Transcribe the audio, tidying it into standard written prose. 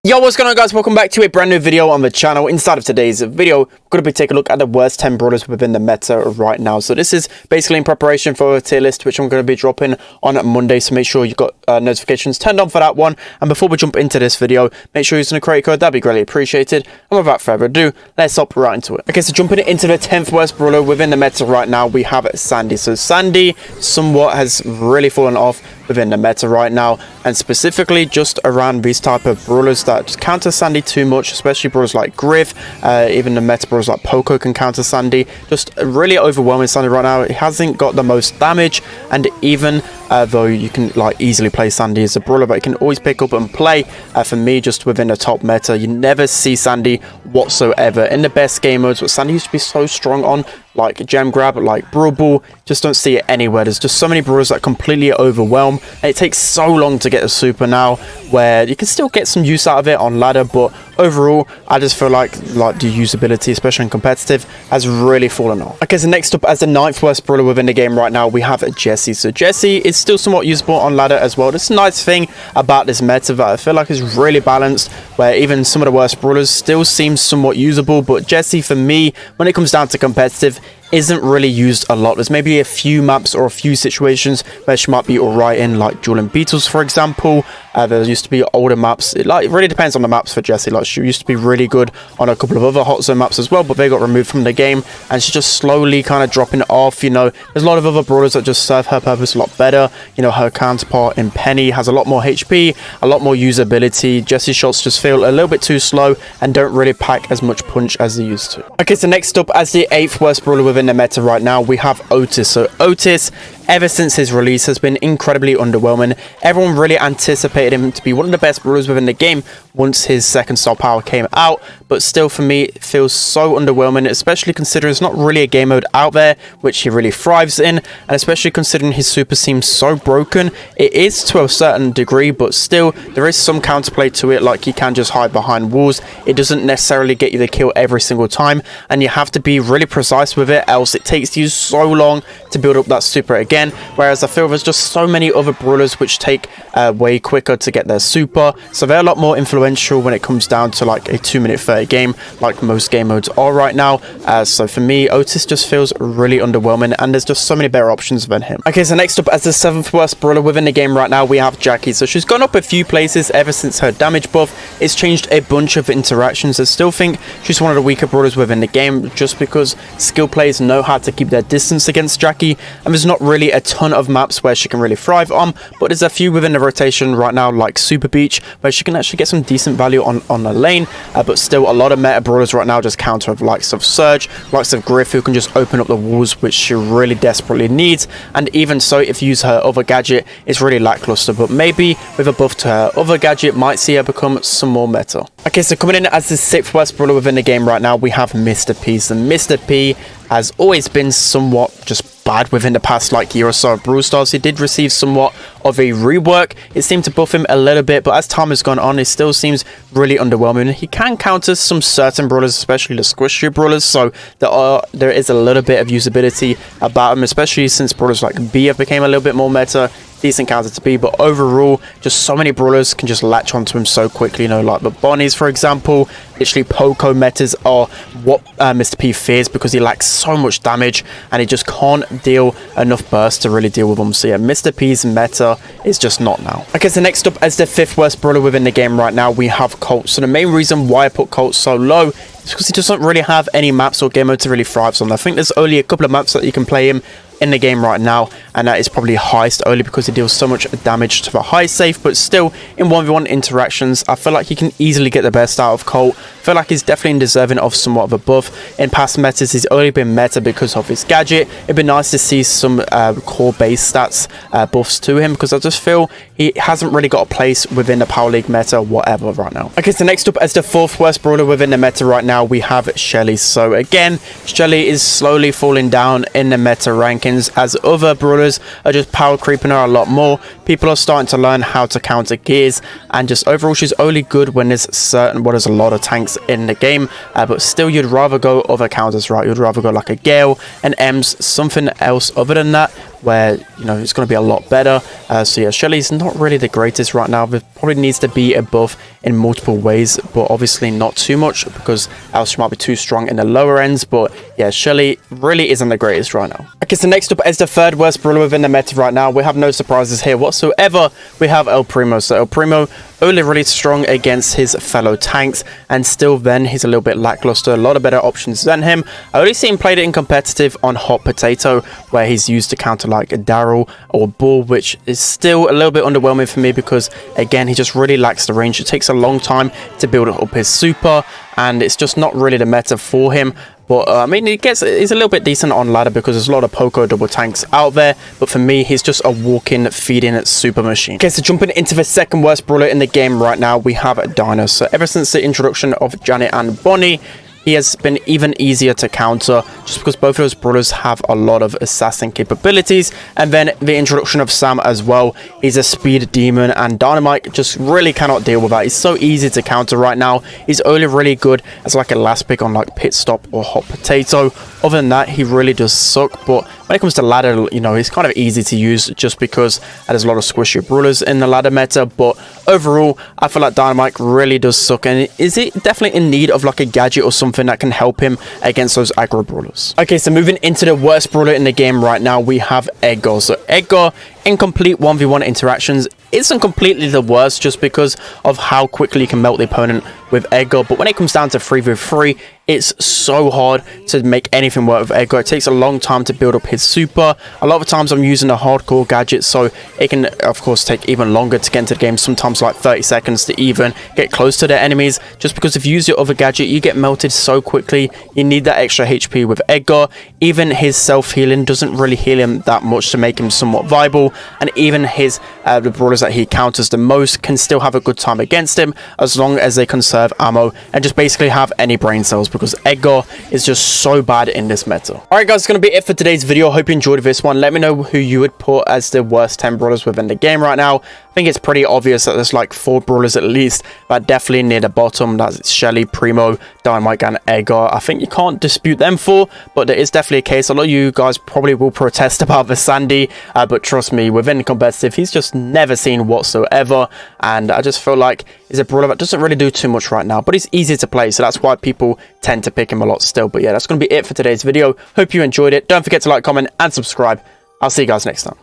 Yo, what's going on, guys? Welcome back to a brand new video on the channel. Inside of today's video, we're going to be taking a look at the worst 10 brawlers within the meta right now. So this is basically in preparation for a tier list, which I'm going to be dropping on Monday. So make sure you've got notifications turned on for that one. And before we jump into this video, make sure you're using a creator code. That'd be greatly appreciated. And without further ado, let's hop right into it. Okay, so jumping into the 10th worst brawler within the meta right now, we have Sandy. So Sandy somewhat has really fallen off within the meta right now, and specifically just around these type of brawlers that counter Sandy too much, especially brawlers like Griff, even the meta brawlers like Poco can counter Sandy. Just really overwhelming Sandy right now. He hasn't got the most damage, and even though you can like easily play Sandy as a brawler, but you can always pick up and play, for me, just within the top meta, you never see Sandy whatsoever in the best game modes. But Sandy used to be so strong on like gem grab, like Brawl, just don't see it anywhere. There's just so many brawlers that completely overwhelm, and it takes so long to get a super now, where you can still get some use out of it on ladder, but overall I just feel like the usability, especially in competitive, has really fallen off. Okay, so next up, as the 9th worst brawler within the game right now, we have Jessie. So Jessie is still somewhat usable on ladder as well. This is a nice thing about this meta that I feel like is really balanced, where even some of the worst brawlers still seem somewhat usable, but Jessie, for me, when it comes down to competitive, isn't really used a lot. There's maybe a few maps or a few situations where she might be alright in, like Duel and Beetles, for example. There used to be older maps. It really depends on the maps for Jessie. Like, she used to be really good on a couple of other hot zone maps as well, but they got removed from the game, and she's just slowly kind of dropping off. You know, there's a lot of other brawlers that just serve her purpose a lot better. You know, her counterpart in Penny has a lot more HP, a lot more usability. Jessie's shots just feel a little bit too slow and don't really pack as much punch as they used to. Okay, so next up, as the 8th worst brawler within the meta right now, we have Otis. So Otis, ever since his release, has been incredibly underwhelming. Everyone really anticipated him to be one of the best brawlers within the game once his second star power came out, but still, for me, it feels so underwhelming, especially considering it's not really a game mode out there which he really thrives in, and especially considering his super seems so broken. It is to a certain degree, but still there is some counterplay to it, like he can just hide behind walls. It doesn't necessarily get you the kill every single time, and you have to be really precise with it, else it takes you so long to build up that super again. Whereas I feel there's just so many other brawlers which take way quicker to get their super, so they're a lot more influential when it comes down to like a 2-minute 30 game, like most game modes are right now. So for me, Otis just feels really underwhelming, and there's just so many better options than him. Okay, so next up, as the 7th worst brawler within the game right now, we have Jackie. So she's gone up a few places ever since her damage buff. It's changed a bunch of interactions. I still think she's one of the weaker brawlers within the game, just because skill players know how to keep their distance against Jackie, and there's not really a ton of maps where she can really thrive on, but there's a few within the rotation right now, like Super Beach, where she can actually get some decent value on the lane, but still a lot of meta brawlers right now just counter with likes of Surge, likes of Griff, who can just open up the walls, which she really desperately needs. And even so, if you use her other gadget, it's really lackluster, but maybe with a buff to her other gadget might see her become some more meta. Okay, so coming in as the 6th worst brawler within the game right now, we have Mr. P. So Mr. P has always been somewhat just bad within the past like year or so of Brawl Stars. He did receive somewhat of a rework. It seemed to buff him a little bit, but as time has gone on, it still seems really underwhelming. He can counter some certain brawlers, especially the squishy brawlers, so there is a little bit of usability about him, especially since brawlers like B have became a little bit more meta. Decent counter to be, but overall, just so many brawlers can just latch onto him so quickly, you know, like the Bonnies, for example. Literally, Poco metas are what Mr. P fears, because he lacks so much damage and he just can't deal enough burst to really deal with them. So yeah, Mr. P's meta is just not now. Okay, so next up, as the 5th worst brawler within the game right now, we have Colt. So the main reason why I put Colt so low is because he doesn't really have any maps or game mode to really thrive on. I think there's only a couple of maps that you can play him in the game right now, and that is probably Heist, only because he deals so much damage to the high safe. But still, in 1v1 interactions, I feel like he can easily get the best out of Colt. I feel like he's definitely deserving of somewhat of a buff. In past metas, he's only been meta because of his gadget. It'd be nice to see some core base stats buffs to him, because I just feel he hasn't really got a place within the Power League meta whatever right now. Okay, so next up, as the 4th worst brawler within the meta right now, we have Shelly. So again, Shelly is slowly falling down in the meta ranking, as other brawlers are just power creeping her a lot more. people are starting to learn how to counter gears, and just overall she's only good when there's there's a lot of tanks in the game, but still you'd rather go other counters, right? You'd rather go like a Gale, an Ems, something else other than that, where, you know, it's going to be a lot better. So yeah, Shelly's not really the greatest right now. It probably needs to be above in multiple ways, but obviously not too much, because else she might be too strong in the lower ends. But yeah, Shelly really isn't the greatest right now. Okay, so next up is the third worst brawler within the meta right now. We have no surprises here whatsoever. We have El Primo. So El Primo only really strong against his fellow tanks, and still then he's a little bit lackluster. A lot of better options than him. I only see him played it in competitive on Hot Potato, where he's used to counter like a Daryl or Bull, which is still a little bit underwhelming for me, because again, he just really lacks the range. It takes a long time to build up his super, and it's just not really the meta for him. But I mean, he's a little bit decent on ladder, because there's a lot of Poco double tanks out there. But for me, he's just a walking, feeding super machine. Okay, so jumping into the second worst brawler in the game right now, we have Dino. So ever since the introduction of Janet and Bonnie, he has been even easier to counter, just because both of those brawlers have a lot of assassin capabilities. And then the introduction of Sam as well. He's a speed demon, and Dynamite just really cannot deal with that. He's so easy to counter right now. He's only really good as like a last pick on like Pit Stop or Hot Potato. Other than that, he really does suck. But when it comes to ladder, you know, he's kind of easy to use, just because there's a lot of squishy brawlers in the ladder meta. But overall, I feel like Dynamite really does suck, and is it definitely in need of like a gadget or something that can help him against those aggro brawlers. Okay, so moving into the worst brawler in the game right now, we have Edgar. So Edgar, incomplete 1v1 interactions isn't completely the worst, just because of how quickly you can melt the opponent with Edgar. But when it comes down to 3v3, it's so hard to make anything work with Edgar. It takes a long time to build up his super. A lot of times I'm using a hardcore gadget, so it can of course take even longer to get into the game, sometimes like 30 seconds to even get close to their enemies, just because if you use your other gadget, you get melted so quickly. You need that extra HP with Edgar. Even his self-healing doesn't really heal him that much to make him somewhat viable, and even his the brawlers that he counters the most can still have a good time against him, as long as they conserve ammo and just basically have any brain cells, because Edgar is just so bad in this meta. Alright guys, it's going to be it for today's video. Hope you enjoyed this one. Let me know who you would put as the worst 10 brawlers within the game right now. I think it's pretty obvious that there's like 4 brawlers at least, but definitely near the bottom. That's Shelly, Primo, Dynamite, and Edgar. I think you can't dispute them 4, but there is definitely a case. A lot of you guys probably will protest about the Sandy, but trust me, within competitive, he's just never seen whatsoever, and I just feel like he's a brawler that doesn't really do too much right now, but he's easy to play, so that's why people tend to pick him a lot still. But yeah, that's going to be it for today's video. Hope you enjoyed it. Don't forget to like, comment, and subscribe. I'll see you guys next time.